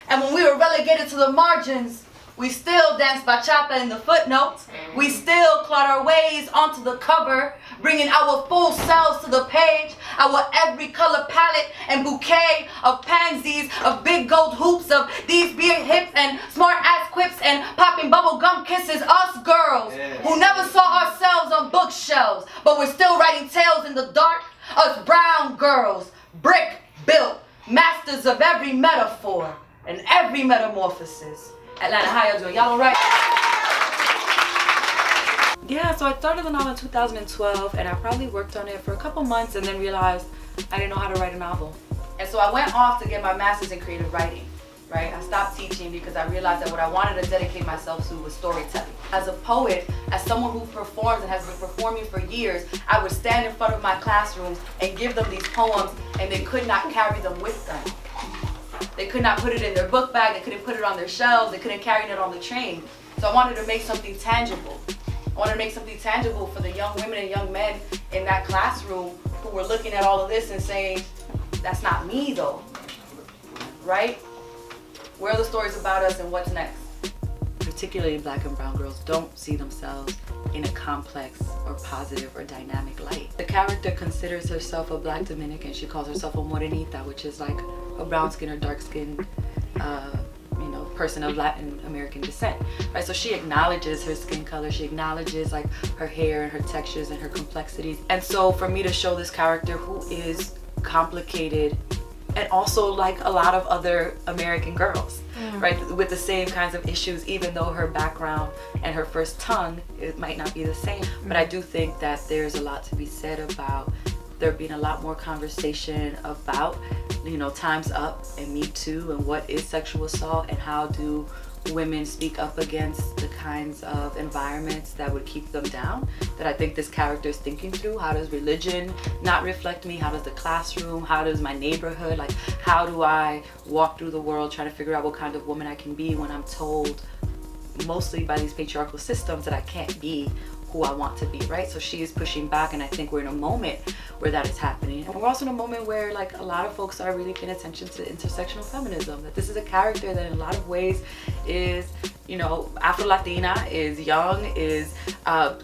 And when we were relegated to the margins, we still danced bachata in the footnotes. We still clawed our ways onto the cover, bringing our full selves to the page, our every color palette and bouquet of pansies, of big gold hoops, of these beard hips and smart ass quips and popping bubble gum kisses. Us girls who never saw ourselves on bookshelves, but we're still writing tales in the dark. Us brown girls, brick built, masters of every metaphor and every metamorphosis. Atlanta, how y'all doing? Y'all alright? Yeah, so I started the novel in 2012 and I probably worked on it for a couple months and then realized I didn't know how to write a novel. And so I went off to get my master's in creative writing, right? I stopped teaching because I realized that what I wanted to dedicate myself to was storytelling. As a poet, as someone who performs and has been performing for years, I would stand in front of my classrooms and give them these poems and they could not carry them with them. They could not put it in their book bag, they couldn't put it on their shelves, they couldn't carry it on the train. So I wanted to make something tangible. I wanted to make something tangible for the young women and young men in that classroom who were looking at all of this and saying, that's not me though, right? Where are the stories about us and what's next? Particularly black and brown girls don't see themselves in a complex or positive or dynamic light. The character considers herself a black Dominican. She calls herself a morenita, which is like a brown skin or dark skin person of Latin American descent, right? So she acknowledges her skin color, she acknowledges like her hair and her textures and her complexities. And so for me to show this character who is complicated and also like a lot of other American girls, right, with the same kinds of issues, even though her background and her first tongue, it might not be the same. But I do think that there's a lot to be said about there being a lot more conversation about, you know, Time's Up and Me Too and what is sexual assault and how do women speak up against the kinds of environments that would keep them down, that I think this character is thinking through. How does religion not reflect me? How does the classroom? How does my neighborhood? Like, how do I walk through the world trying to figure out what kind of woman I can be when I'm told mostly by these patriarchal systems that I can't be who I want to be, right? So she is pushing back, and I think we're in a moment where that is happening. And we're also in a moment where like a lot of folks are really paying attention to intersectional feminism, that this is a character that in a lot of ways is, you know, Afro-Latina, is young, is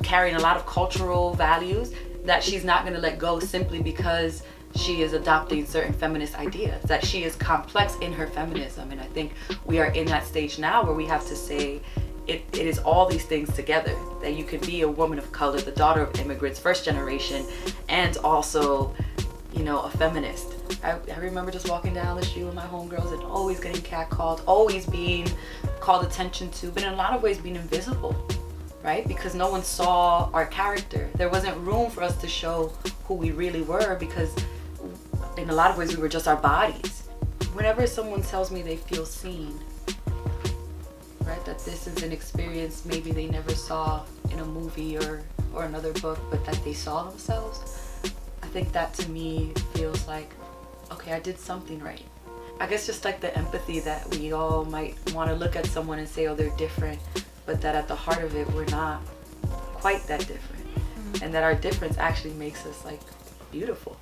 carrying a lot of cultural values that she's not going to let go simply because she is adopting certain feminist ideas, that she is complex in her feminism. And I think we are in that stage now where we have to say, it is all these things together, that you can be a woman of color, the daughter of immigrants, first generation, and also, you know, a feminist. I remember just walking down the street with my homegirls and always getting catcalled, always being called attention to, but in a lot of ways being invisible, right? Because no one saw our character. There wasn't room for us to show who we really were because in a lot of ways we were just our bodies. Whenever someone tells me they feel seen, right, that this is an experience maybe they never saw in a movie or another book, but that they saw themselves, I think that to me feels like, okay, I did something right. I guess just like the empathy that we all might want to look at someone and say, oh, they're different, but that at the heart of it, we're not quite that different. And that our difference actually makes us like beautiful.